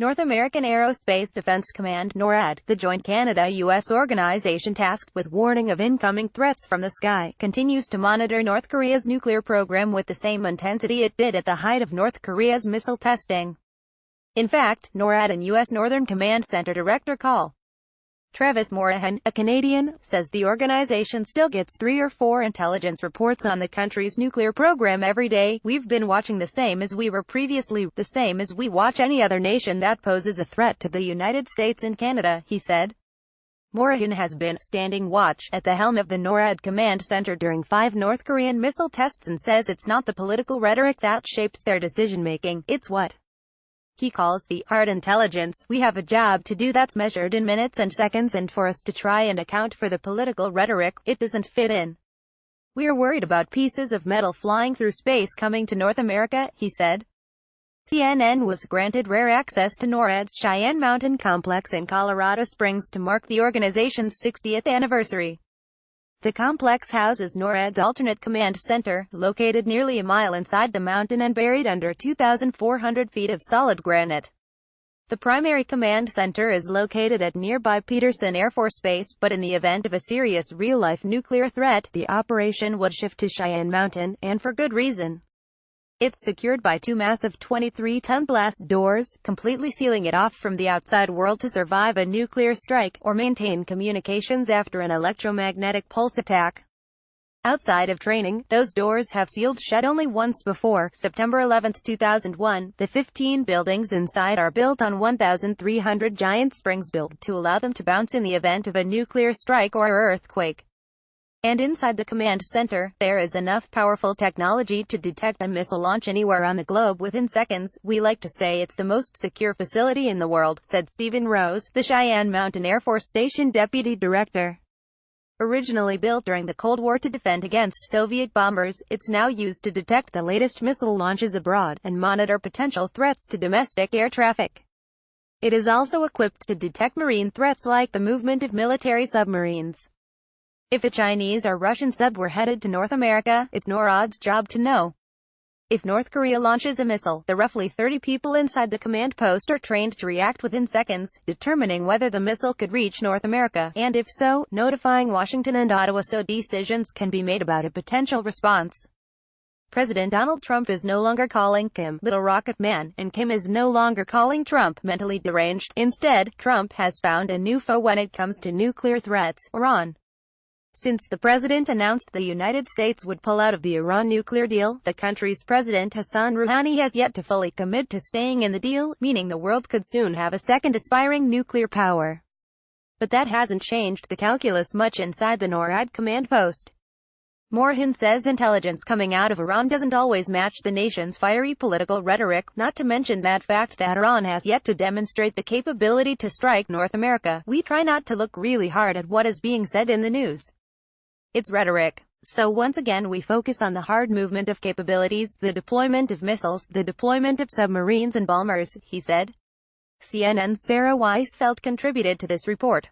North American Aerospace Defense Command (NORAD), the joint Canada-US organization tasked with warning of incoming threats from the sky, continues to monitor North Korea's nuclear program with the same intensity it did at the height of North Korea's missile testing. In fact, NORAD and U.S. Northern Command Center Director Col. Travis Morahan, a Canadian, says the organization still gets 3 or 4 intelligence reports on the country's nuclear program every day. We've been watching the same as we were previously, the same as we watch any other nation that poses a threat to the United States and Canada, he said. Morahan has been standing watch at the helm of the NORAD Command Center during 5 North Korean missile tests and says it's not the political rhetoric that shapes their decision-making, it's what he calls the hard intelligence. We have a job to do that's measured in minutes and seconds, and for us to try and account for the political rhetoric, it doesn't fit in. We're worried about pieces of metal flying through space coming to North America, he said. CNN was granted rare access to NORAD's Cheyenne Mountain complex in Colorado Springs to mark the organization's 60th anniversary. The complex houses NORAD's alternate command center, located nearly a mile inside the mountain and buried under 2,400 feet of solid granite. The primary command center is located at nearby Peterson Air Force Base, but in the event of a serious real-life nuclear threat, the operation would shift to Cheyenne Mountain, and for good reason. It's secured by 2 massive 23-ton blast doors, completely sealing it off from the outside world to survive a nuclear strike, or maintain communications after an electromagnetic pulse attack. Outside of training, those doors have sealed shut only once before. September 11, 2001, the 15 buildings inside are built on 1,300 giant springs built to allow them to bounce in the event of a nuclear strike or earthquake. And inside the command center, there is enough powerful technology to detect a missile launch anywhere on the globe within seconds. We like to say it's the most secure facility in the world, said Stephen Rose, the Cheyenne Mountain Air Force Station deputy director. Originally built during the Cold War to defend against Soviet bombers, it's now used to detect the latest missile launches abroad, and monitor potential threats to domestic air traffic. It is also equipped to detect marine threats like the movement of military submarines. If a Chinese or Russian sub were headed to North America, it's NORAD's job to know. If North Korea launches a missile, the roughly 30 people inside the command post are trained to react within seconds, determining whether the missile could reach North America, and if so, notifying Washington and Ottawa so decisions can be made about a potential response. President Donald Trump is no longer calling Kim Little Rocket Man, and Kim is no longer calling Trump mentally deranged. Instead, Trump has found a new foe when it comes to nuclear threats: Iran. Since the president announced the United States would pull out of the Iran nuclear deal, the country's president Hassan Rouhani has yet to fully commit to staying in the deal, meaning the world could soon have a second aspiring nuclear power. But that hasn't changed the calculus much inside the NORAD command post. Morahan says intelligence coming out of Iran doesn't always match the nation's fiery political rhetoric, not to mention that fact that Iran has yet to demonstrate the capability to strike North America. We try not to look really hard at what is being said in the news. It's rhetoric. So once again we focus on the hard movement of capabilities, the deployment of missiles, the deployment of submarines and bombers, he said. CNN's Sarah Weisfeld contributed to this report.